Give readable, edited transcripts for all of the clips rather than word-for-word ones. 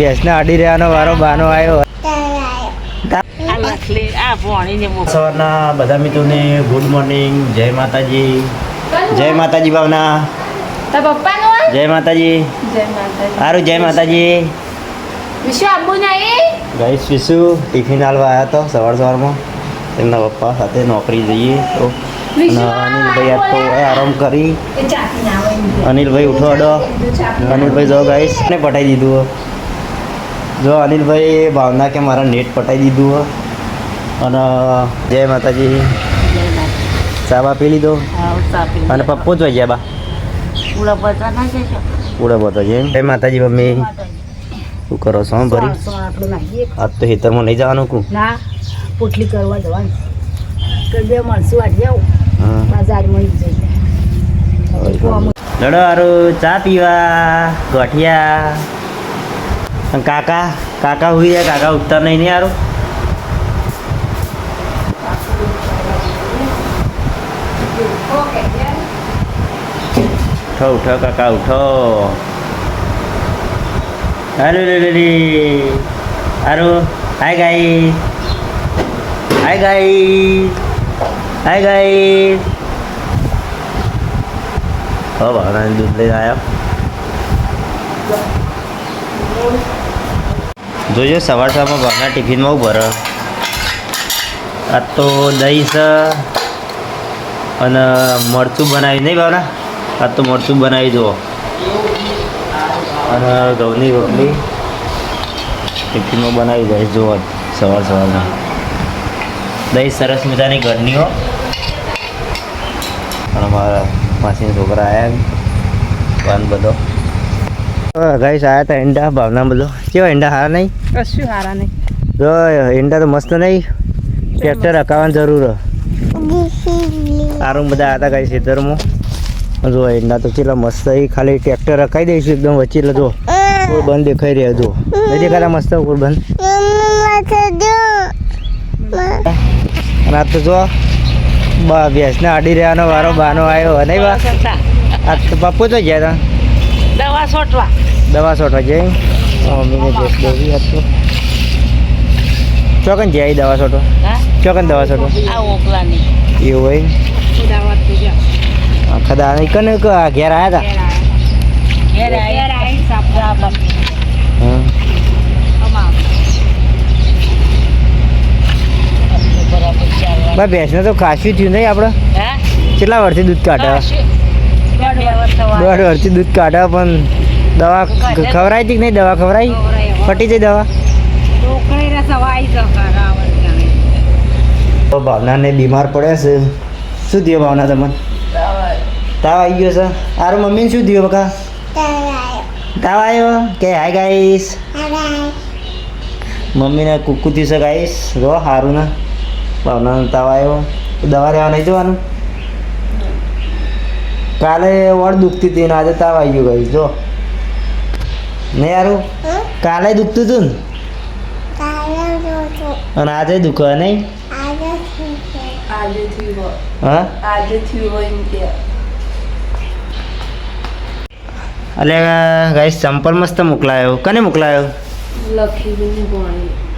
ભેંસને અડી રહેવાનો વારો બાનો આવ્યો. સવારના બધા મિત્રોને ગુડ મોર્નિંગ. જય માતાજી. જય માતાજી ભાવના. જય માતાજી. સારું જય માતાજી. ગાઈસ વિશુ ટિફિન હાલવા આવ્યા તો સવારમાં તેમના પપ્પા સાથે નોકરી જઈએ તો અનિલભાઈ આજ તો આરામ કરી. અનિલભાઈ ઉઠો અડો. અનિલભાઈ જો ગાઈસ ને પટાઈ દીધું. જો અનિલભાઈ ભાવના કે મારા નેટ પટાઈ દીધું. અને જય માતાજી. ચા પી લીધો અને પપ્પો જ ગયા બા પૂરા બતો છે. જય માતાજી મમ્મી. શું કરો છો ભરી? આજ તો ખેતરમાં નહીં જવાનું કું પોટલી કરવા જવાનું. બે માણસો આજે આવું બજારમાં લડો હારું ચા પીવા ગોઠિયા. કાકા કાકા હુઈ જાય. કાકા ઉઠતા નહીં નહીં હારું. ઉઠો ઉઠો કાકા ઉઠો. હાલો હારું. Hi guys. Hi guys. Hi guys. હો ભાવના દૂધ લઈને આવ્યો. જોજો સવાર સવારમાં ભાવના ટિફિનમાં ઉભર. આ તો દહીં છે અને મરચું બનાવી નહીં ભાવના. આ તો મરચું બનાવી જુઓ. અને ઘઉંની રોટલી ટિફિનમાં બનાવી જાય જુઓ સવાર સવારમાં. દહીં સરસ મજાની ઘરની હો. અને મારા માસીના છોકરા આવ્યા પાન બધો. ગાઈસ આવ્યા હતા ઈંડા ભાવના બધો. કેવા ઈંડા હારા નહીં? કશું હારા નહીં. જો ઈંડા તો મસ્ત નહીં. ટ્રેક્ટર હકાવવાની જરૂર. સારું બધા હતા ગાઈસ ખેતરમાં. જો ઈંડા તો કેટલા મસ્ત. ખાલી ટ્રેક્ટર હકાવી દઈશું એકદમ વચ્ચે. એટલે જો કોઈ બંધ દેખાઈ રહ્યા. જો નહીં દેખાતા મસ્ત કોઈ બંધ. અને આ તો જો ભેંસને અડી રહેવાનો વારો બાનો આવ્યો નહીં બા. આ તો પપ્પુ તો ગયા હતા દવા છોટવા જઈ. મમ્મીને ભેંસ દોરી હતું. ચોકન જાય દવા છોટવા. ચોકન દવા છોટવા એવું હોય. આખા દાડા કને ઘેર આવ્યા હતા. ભાઈ ભેંસને તો ખાસું થયું નહીં આપણે. કેટલા વર્ષથી દૂધ કાઢે? 1.5 વર્ષથી દૂધ કાઢે. પણ દવા ખવડાવી હતી કે નહીં? દવા ખવડાવી? ફટી જઈ દવા. ભાવનાને બીમાર પડ્યા છે. શું થયું ભાવના તમને? તાવ આવી ગયો છે. આરું મમ્મીને શું થયું બકા? તાવ આવ્યો કે? Hi guys. મમ્મીને કુકુ થયું છે ગાઈસ. જો સારું ને ભાવનાનો તાવ આવ્યો. દવા લેવા નહીં જવાનું? કાલે વળ દુખતી હતી ને આજે તાવ આવી ગયો ગાઈસ. જો નહીં સારું. કાલે દુખતું હતું ને અને આજે દુખે નહીં? હા અલે ગાઈસ ચંપલ મસ્ત મોકલાયો. કને મોકલાયો?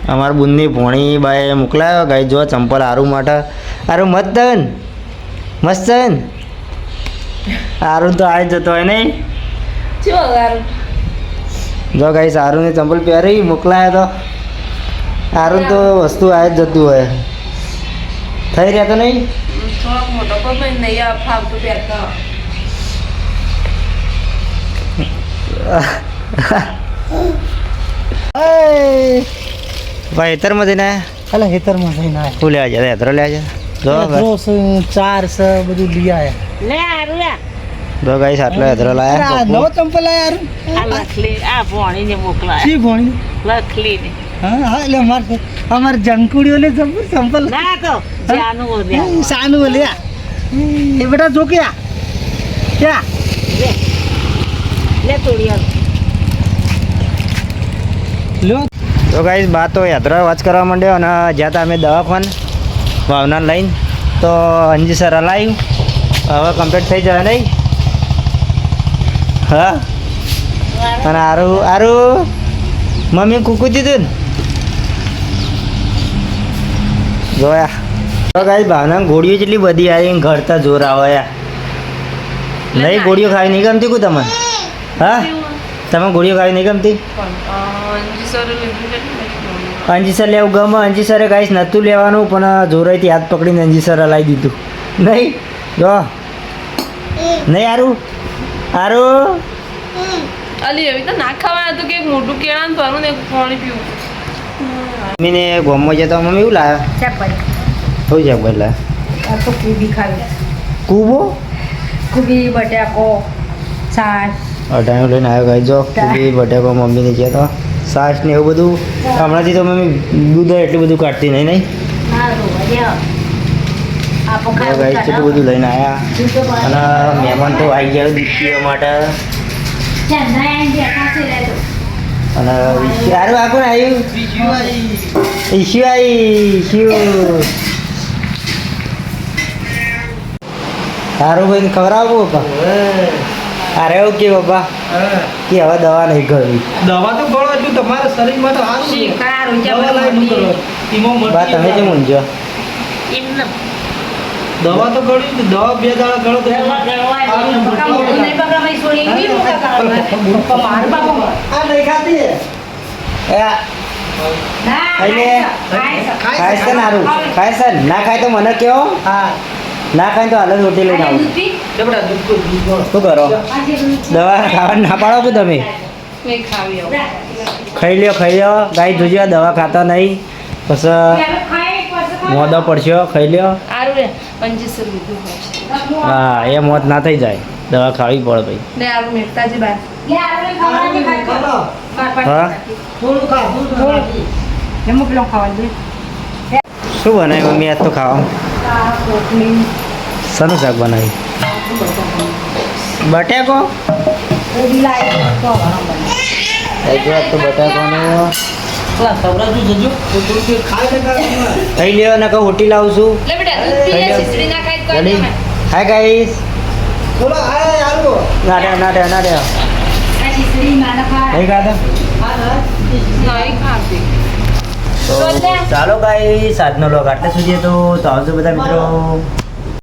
અમારા બુનની ભોણી બાએ મોકલાયો ગાઈ. જો ચંપલ સારું માટે. સારું મસ્ત ને મસ્ત ને. સારું તો આવી જતો હોય નહીં? જો ગાઈ સારું ને ચંપલ પહેરી મોકલાયો તો સારું તો વસ્તુ આવી જ જતું હોય. થઈ રહ્યા તો નહીં? ભાઈ હેતરમાં જઈને આવ્યા? અલા હેતરમાં જઈને આવ્યા. શું લેવા જાય? હેતરો લેવા જાય. જો ચાર છે બધું લઈ આવ્યા. જો ગાઈસ આટલો હેતરો લાયા. નવો ચંપલ લાયા. અમારે જંકુડીઓને જબર ચંપલ સાનું લ્યા. એ બેટા જો ક્યાં ક્યાં તો ગાઈસ બા તો યાત્રા વાત કરવા માંડ્યો. અને જ્યાં હતા અમે દવાખાને ભાવના લઈને તો અંજી સર હલાવ્યું. હવે કમ્પ્લીટ થઈ જાય નહીં? હા અને આરું આરું મમ્મી કૂકું દીધું ને જોયા તો ગાઈસ ભાવના ગોળીઓ જેટલી બધી આવી ઘર તો જોર આવે યાર નહીં ગોળીઓ ખાવી નહીં ગમતી કું તમે હા તમે ગોળીઓ ખાવી નહીં ગમતી અંજીસર લેવું ગમે અંજીસરે ગાઈસ નહોતું લેવાનું પણ જોરાઈથી હાથ પકડીને અંજીસર હલાવી દીધું નહીં જો નહીં હારું હારું અલી એવી તો ના ખાવા હતું કે મોટું કેળા ને ભરું ને પાણી પીવું મમ્મીને ગોમમાં જતો મમ્મી એવું લાવ્યો શાકભાજી શું છે પહેલાં આ તો કુબી ખાવી કૂબો કુબી બટાકો છાશ અઢાણું લઈને આવ્યો ગાઈ જો કુબી બટાકો મમ્મીને છે તો છાશ ને એવું બધું હમણાંથી તો મમ્મી દૂધ એટલું બધું કાઢતી નહીં નહીં ગાઈ કેટલું બધું લઈને આવ્યા અને મહેમાન તો આવી ગયા દૂધ પીવા માટે અને સારું આ કોણ આવ્યું ઈશ્યુ આવી ઈશ્યુ સારું ભાઈ ખવડાવો પપ્પા અરે એવું કે પપ્પા કે હવે દવા નહીં કરવી દવા તો ગળો એટલું તમારા શરીરમાં તો સારું દવા લાવી કરો એમાં બા તમે કેમ ઊંઝો દવા તો ગળી દવા 2 દાડા ગળો તો આ નહીં ખાતી એ ખાઈ લે ખાય છે ને સારું ખાય છે ને? ના ખાય તો મને કહો હા ના ખાય તો હાલ જ રોટી લઈને આવું જબડા દૂધ કો શું કરો દવા ખાવા ના પાડો કે તમે મેં ખાવી આવું ખાઈ લ્યો ગાય જોજો દવા ખાતા નહીં પછી મોદો પડશે ખાઈ લ્યો સારું રે 2500 લીધું હોય હા એ મોત ના થઈ જાય દવા ખાવી પડે ભાઈ ને આરું મેકતાજી બાર હા થોડું ખા શું બનાવ્યું મમ્મી આજ તો ખાવામાં શાનું શાક બનાવ્યું બટાકો તો બટાકાનું સવરાજુ જજો થોડું કે ખાય ને ખાઈ લ્યો ને કહું હોટી લાવું છું લે બેટા દૂધ પીએ ખીચડી ના ખાઈ તો રેડી હાય ગાઈસ થોડો આ આલો નાડે નહીં ખાતા નહીં ખાતી તો ચાલો ગાઈસ આજનો લોગ આટલે સુધી હતો તો આવજો બધા મિત્રો